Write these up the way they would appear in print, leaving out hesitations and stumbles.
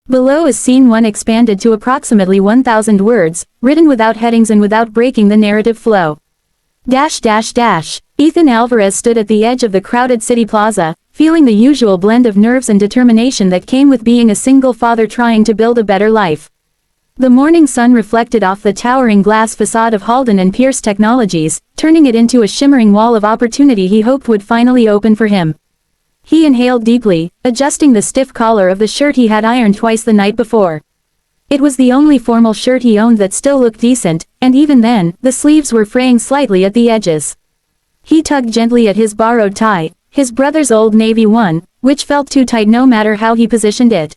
Below is scene 1 expanded to approximately 1,000 words, written without headings and without breaking the narrative flow. Ethan Alvarez stood at the edge of the crowded city plaza, feeling the usual blend of nerves and determination that came with being a single father trying to build a better life. The morning sun reflected off the towering glass facade of Halden and Pierce Technologies, turning it into a shimmering wall of opportunity he hoped would finally open for him. He inhaled deeply, adjusting the stiff collar of the shirt he had ironed twice the night before. It was the only formal shirt he owned that still looked decent, and even then, the sleeves were fraying slightly at the edges. He tugged gently at his borrowed tie, his brother's old navy one, which felt too tight no matter how he positioned it.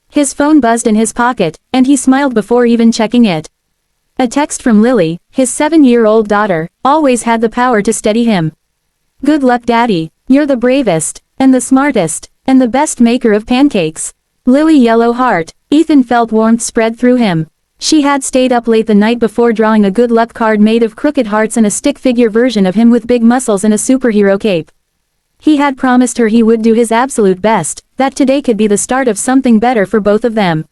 His phone buzzed in his pocket, and he smiled before even checking it. A text from Lily, his 7-year-old daughter, always had the power to steady him. "Good luck, Daddy. You're the bravest, and the smartest, and the best maker of pancakes. Lily yellow heart." Ethan felt warmth spread through him. She had stayed up late the night before drawing a good luck card made of crooked hearts and a stick figure version of him with big muscles and a superhero cape. He had promised her he would do his absolute best, that today could be the start of something better for both of them.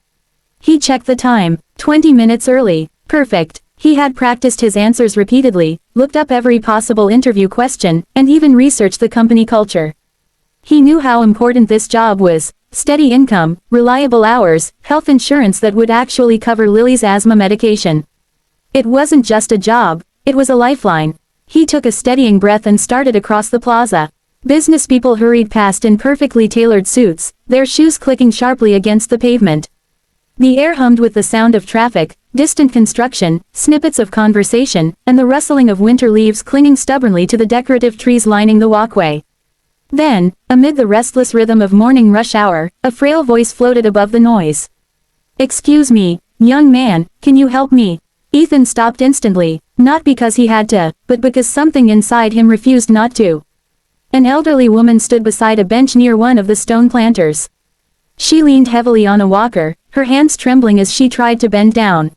He checked the time, 20 minutes early. Perfect. He had practiced his answers repeatedly, looked up every possible interview question, and even researched the company culture. He knew how important this job was: steady income, reliable hours, health insurance that would actually cover Lily's asthma medication. It wasn't just a job, it was a lifeline. He took a steadying breath and started across the plaza. Business people hurried past in perfectly tailored suits, their shoes clicking sharply against the pavement. The air hummed with the sound of traffic, distant construction, snippets of conversation, and the rustling of winter leaves clinging stubbornly to the decorative trees lining the walkway. Then, amid the restless rhythm of morning rush hour, a frail voice floated above the noise. "Excuse me, young man, can you help me?" Ethan stopped instantly, not because he had to, but because something inside him refused not to. An elderly woman stood beside a bench near one of the stone planters. She leaned heavily on a walker, her hands trembling as she tried to bend down.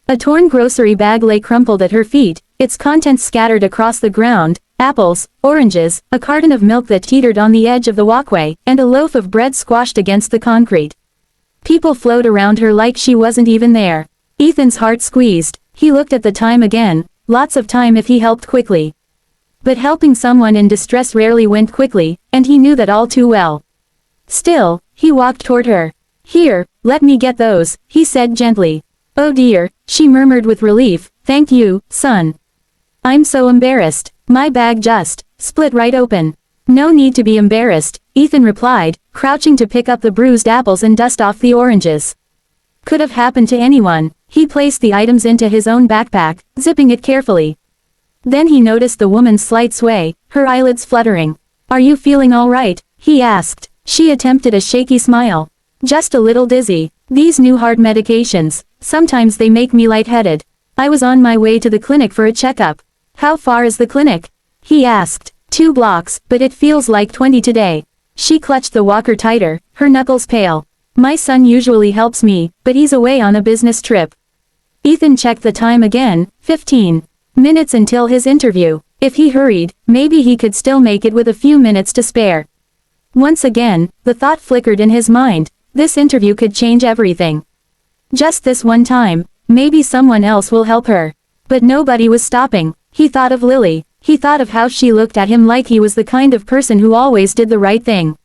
A torn grocery bag lay crumpled at her feet, its contents scattered across the ground: apples, oranges, a carton of milk that teetered on the edge of the walkway, and a loaf of bread squashed against the concrete. People flowed around her like she wasn't even there. Ethan's heart squeezed. He looked at the time again, lots of time if he helped quickly. But helping someone in distress rarely went quickly, and he knew that all too well. Still, he walked toward her. "Here, let me get those," he said gently. "Oh dear," she murmured with relief, "thank you, son. I'm so embarrassed. My bag just split right open." "No need to be embarrassed," Ethan replied, crouching to pick up the bruised apples and dust off the oranges. Could have happened to anyone. He placed the items into his own backpack, zipping it carefully. Then he noticed the woman's slight sway, her eyelids fluttering. "Are you feeling all right?" he asked. She attempted a shaky smile. "Just a little dizzy. These new heart medications, sometimes they make me lightheaded. I was on my way to the clinic for a checkup." "How far is the clinic?" he asked. 2 blocks, but it feels like 20 today." She clutched the walker tighter, her knuckles pale. "My son usually helps me, but he's away on a business trip." Ethan checked the time again, 15 minutes until his interview. If he hurried, maybe he could still make it with a few minutes to spare. Once again, the thought flickered in his mind, this interview could change everything. Just this one time, maybe someone else will help her. But nobody was stopping. He thought of Lily. He thought of how she looked at him like he was the kind of person who always did the right thing.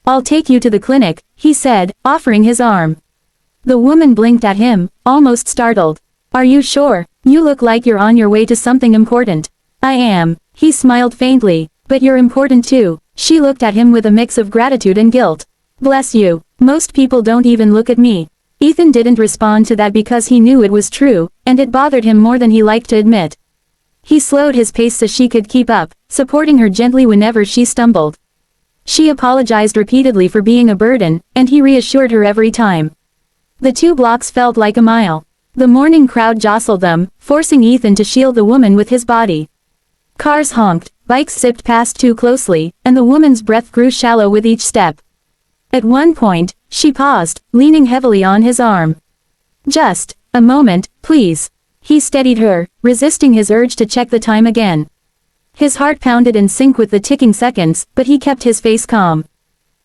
"I'll take you to the clinic," he said, offering his arm. The woman blinked at him, almost startled. "Are you sure? You look like you're on your way to something important." "I am." He smiled faintly. "But you're important too." She looked at him with a mix of gratitude and guilt. "Bless you. Most people don't even look at me." Ethan didn't respond to that because he knew it was true, and it bothered him more than he liked to admit. He slowed his pace so she could keep up, supporting her gently whenever she stumbled. She apologized repeatedly for being a burden, and he reassured her every time. The 2 blocks felt like a mile. The morning crowd jostled them, forcing Ethan to shield the woman with his body. Cars honked, bikes zipped past too closely, and the woman's breath grew shallow with each step. At one point, she paused, leaning heavily on his arm. "Just a moment, please." He steadied her, resisting his urge to check the time again. His heart pounded in sync with the ticking seconds, but he kept his face calm.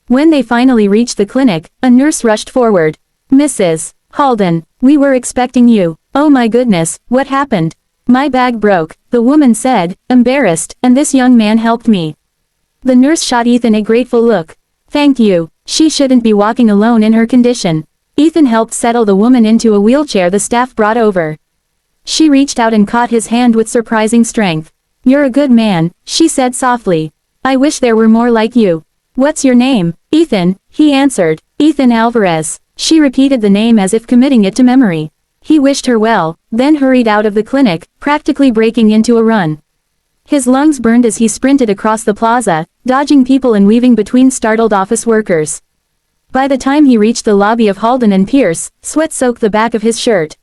When they finally reached the clinic, a nurse rushed forward. Mrs. Halden, we were expecting you. Oh my goodness, what happened? My bag broke, the woman said, embarrassed, and this young man helped me. The nurse shot Ethan a grateful look. Thank you. She shouldn't be walking alone in her condition. Ethan helped settle the woman into a wheelchair the staff brought over. She reached out and caught his hand with surprising strength. You're a good man, she said softly. I wish there were more like you. What's your name? Ethan, he answered. Ethan Alvarez. She repeated the name as if committing it to memory. He wished her well, then hurried out of the clinic, practically breaking into a run. His lungs burned as he sprinted across the plaza, dodging people and weaving between startled office workers. By the time he reached the lobby of Halden and Pierce, sweat soaked the back of his shirt.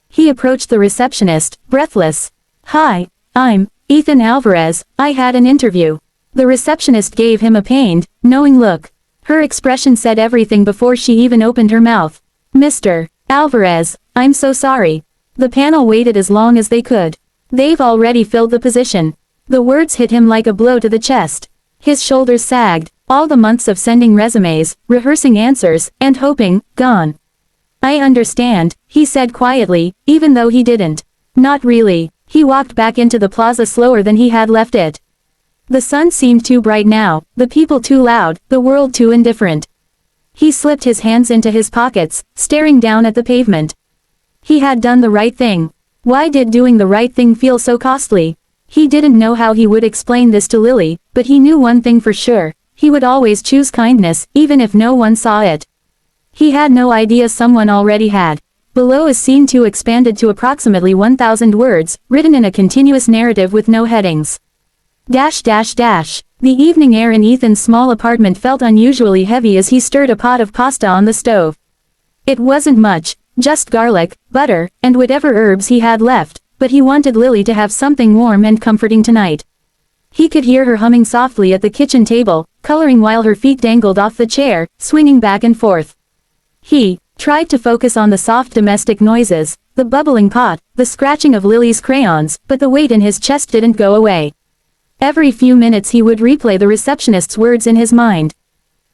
He approached the receptionist, breathless. Hi, I'm Ethan Alvarez, I had an interview. The receptionist gave him a pained, knowing look. Her expression said everything before she even opened her mouth. Mr. Alvarez, I'm so sorry. The panel waited as long as they could. They've already filled the position. The words hit him like a blow to the chest. His shoulders sagged, all the months of sending resumes, rehearsing answers, and hoping, gone. I understand, he said quietly, even though he didn't. Not really. He walked back into the plaza slower than he had left it. The sun seemed too bright now, the people too loud, the world too indifferent. He slipped his hands into his pockets, staring down at the pavement. He had done the right thing. Why did doing the right thing feel so costly? He didn't know how he would explain this to Lily, but he knew one thing for sure. He would always choose kindness, even if no one saw it. He had no idea someone already had. Below is scene 2 expanded to approximately 1,000 words, written in a continuous narrative with no headings. The evening air in Ethan's small apartment felt unusually heavy as he stirred a pot of pasta on the stove. It wasn't much, just garlic, butter, and whatever herbs he had left, but he wanted Lily to have something warm and comforting tonight. He could hear her humming softly at the kitchen table, coloring while her feet dangled off the chair, swinging back and forth. He tried to focus on the soft domestic noises, the bubbling pot, the scratching of Lily's crayons, but the weight in his chest didn't go away. Every few minutes he would replay the receptionist's words in his mind.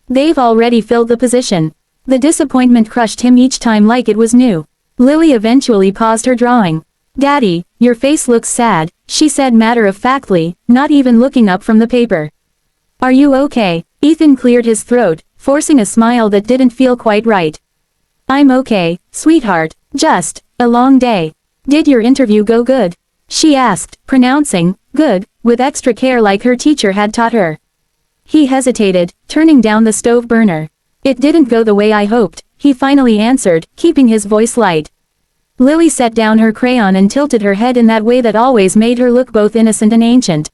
They've already filled the position. The disappointment crushed him each time like it was new. Lily eventually paused her drawing. Daddy, your face looks sad, she said matter-of-factly, not even looking up from the paper. Are you okay? Ethan cleared his throat, forcing a smile that didn't feel quite right. I'm okay, sweetheart, just a long day. Did your interview go good? She asked, pronouncing good with extra care like her teacher had taught her. He hesitated, turning down the stove burner. It didn't go the way I hoped, he finally answered, keeping his voice light. Lily set down her crayon and tilted her head in that way that always made her look both innocent and ancient.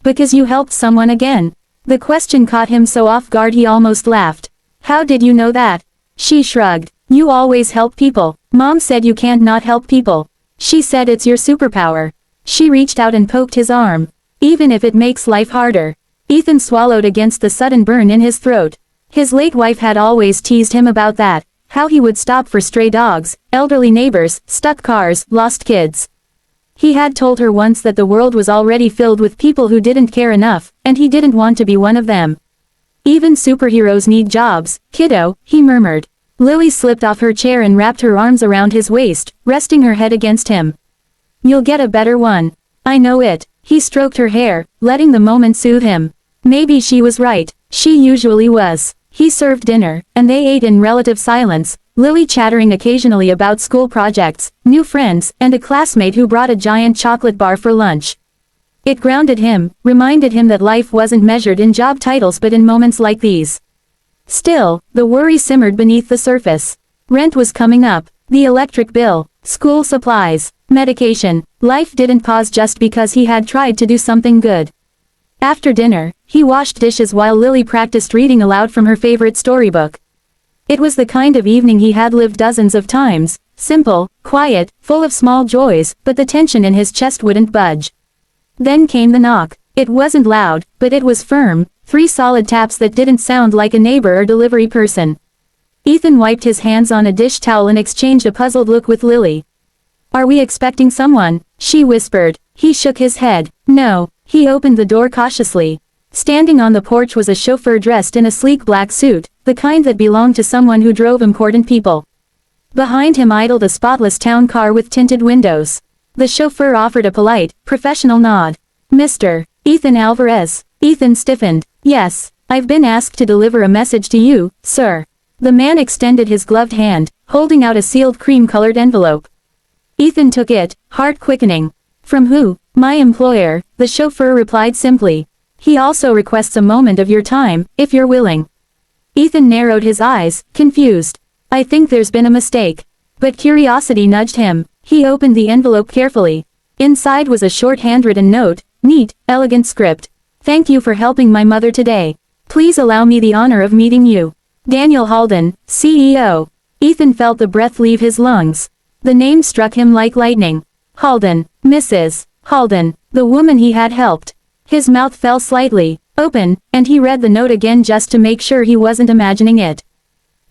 Because you helped someone again. The question caught him so off guard he almost laughed. How did you know that? She shrugged. You always help people. Mom said you can't not help people. She said it's your superpower. She reached out and poked his arm. Even if it makes life harder. Ethan swallowed against the sudden burn in his throat. His late wife had always teased him about that. How he would stop for stray dogs, elderly neighbors, stuck cars, lost kids. He had told her once that the world was already filled with people who didn't care enough, and he didn't want to be one of them. Even superheroes need jobs, kiddo, he murmured. Lily slipped off her chair and wrapped her arms around his waist, resting her head against him. You'll get a better one. I know it. He stroked her hair, letting the moment soothe him. Maybe she was right. She usually was. He served dinner, and they ate in relative silence, Lily chattering occasionally about school projects, new friends, and a classmate who brought a giant chocolate bar for lunch. It grounded him, reminded him that life wasn't measured in job titles but in moments like these. Still, the worry simmered beneath the surface. Rent was coming up, the electric bill, school supplies, medication. Life didn't pause just because he had tried to do something good. After dinner, he washed dishes while Lily practiced reading aloud from her favorite storybook. It was the kind of evening he had lived dozens of times, simple, quiet, full of small joys, but the tension in his chest wouldn't budge. Then came the knock. It wasn't loud, but it was firm, 3 solid taps that didn't sound like a neighbor or delivery person. Ethan wiped his hands on a dish towel and exchanged a puzzled look with Lily. Are we expecting someone? She whispered. He shook his head. No. He opened the door cautiously. Standing on the porch was a chauffeur dressed in a sleek black suit, the kind that belonged to someone who drove important people. Behind him idled a spotless town car with tinted windows. The chauffeur offered a polite, professional nod. Mr. Ethan Alvarez. Ethan stiffened. Yes, I've been asked to deliver a message to you, sir. The man extended his gloved hand, holding out a sealed cream-colored envelope. Ethan took it, heart quickening. From who? My employer, the chauffeur replied simply. He also requests a moment of your time, if you're willing. Ethan narrowed his eyes, confused. I think there's been a mistake. But curiosity nudged him. He opened the envelope carefully. Inside was a short handwritten note, neat, elegant script. Thank you for helping my mother today. Please allow me the honor of meeting you. Daniel Halden, CEO. Ethan felt the breath leave his lungs. The name struck him like lightning. Halden, Mrs. Halden, the woman he had helped. His mouth fell slightly open, and he read the note again just to make sure he wasn't imagining it.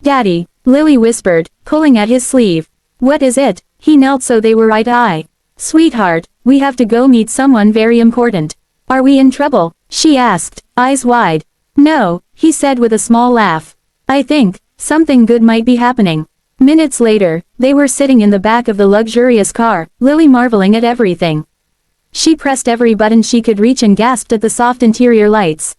Daddy, Lily whispered, pulling at his sleeve. What is it? He knelt so they were eye to eye. Sweetheart, we have to go meet someone very important. Are we in trouble? She asked, eyes wide. No, he said with a small laugh. I think something good might be happening. Minutes later, they were sitting in the back of the luxurious car, Lily marveling at everything. She pressed every button she could reach and gasped at the soft interior lights.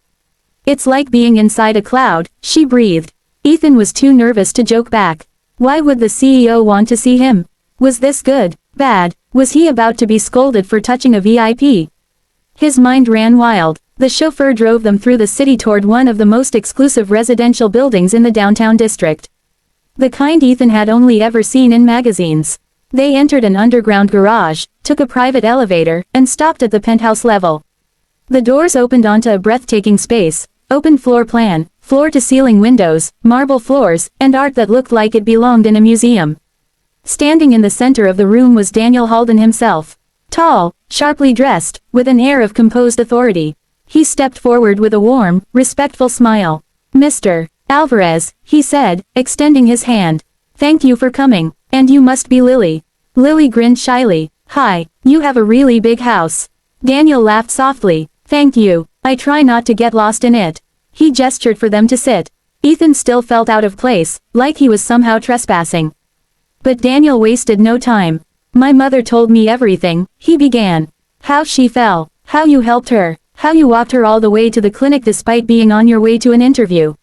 It's like being inside a cloud, she breathed. Ethan was too nervous to joke back. Why would the CEO want to see him? Was this good? Bad? Was he about to be scolded for touching a VIP? His mind ran wild. The chauffeur drove them through the city toward one of the most exclusive residential buildings in the downtown district. The kind Ethan had only ever seen in magazines. They entered an underground garage, took a private elevator, and stopped at the penthouse level. The doors opened onto a breathtaking space, open floor plan, floor-to-ceiling windows, marble floors, and art that looked like it belonged in a museum. Standing in the center of the room was Daniel Halden himself. Tall, sharply dressed, with an air of composed authority. He stepped forward with a warm, respectful smile. Mr. Alvarez, he said, extending his hand. Thank you for coming. And you must be Lily. Lily grinned shyly. Hi, you have a really big house. Daniel laughed softly. Thank you. I try not to get lost in it. He gestured for them to sit. Ethan still felt out of place, like he was somehow trespassing. But Daniel wasted no time. My mother told me everything, he began. How she fell, how you helped her, how you walked her all the way to the clinic despite being on your way to an interview.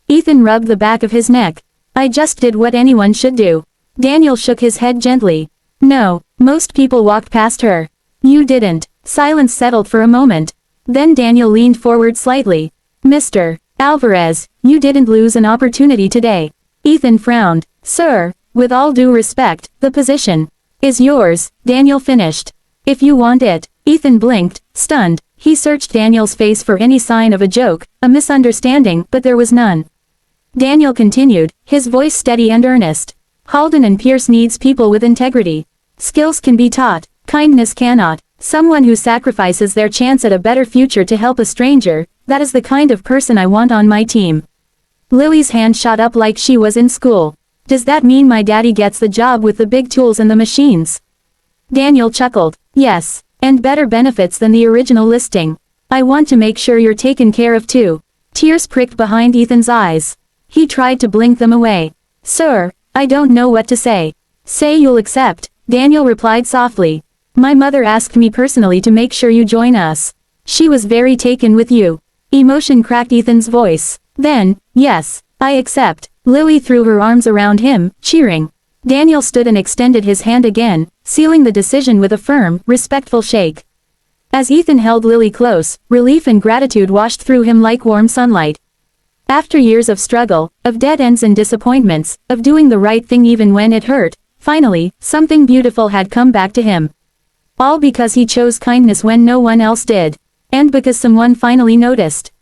Ethan rubbed the back of his neck. I just did what anyone should do. Daniel shook his head gently. No, most people walked past her. You didn't. Silence settled for a moment. Then Daniel leaned forward slightly. Mr. Alvarez, you didn't lose an opportunity today. Ethan frowned. Sir, with all due respect, the position is yours, Daniel finished. If you want it. Ethan blinked, stunned. He searched Daniel's face for any sign of a joke, a misunderstanding, but there was none. Daniel continued, his voice steady and earnest. Halden and Pierce needs people with integrity. Skills can be taught, kindness cannot. Someone who sacrifices their chance at a better future to help a stranger, that is the kind of person I want on my team. Lily's hand shot up like she was in school. Does that mean my daddy gets the job with the big tools and the machines? Daniel chuckled. Yes, and better benefits than the original listing. I want to make sure you're taken care of too. Tears pricked behind Ethan's eyes. He tried to blink them away. Sir, I don't know what to say. Say you'll accept, Daniel replied softly. My mother asked me personally to make sure you join us. She was very taken with you. Emotion cracked Ethan's voice. Then, yes, I accept. Lily threw her arms around him, cheering. Daniel stood and extended his hand again, sealing the decision with a firm, respectful shake. As Ethan held Lily close, relief and gratitude washed through him like warm sunlight. After years of struggle, of dead ends and disappointments, of doing the right thing even when it hurt, finally, something beautiful had come back to him. All because he chose kindness when no one else did. And because someone finally noticed.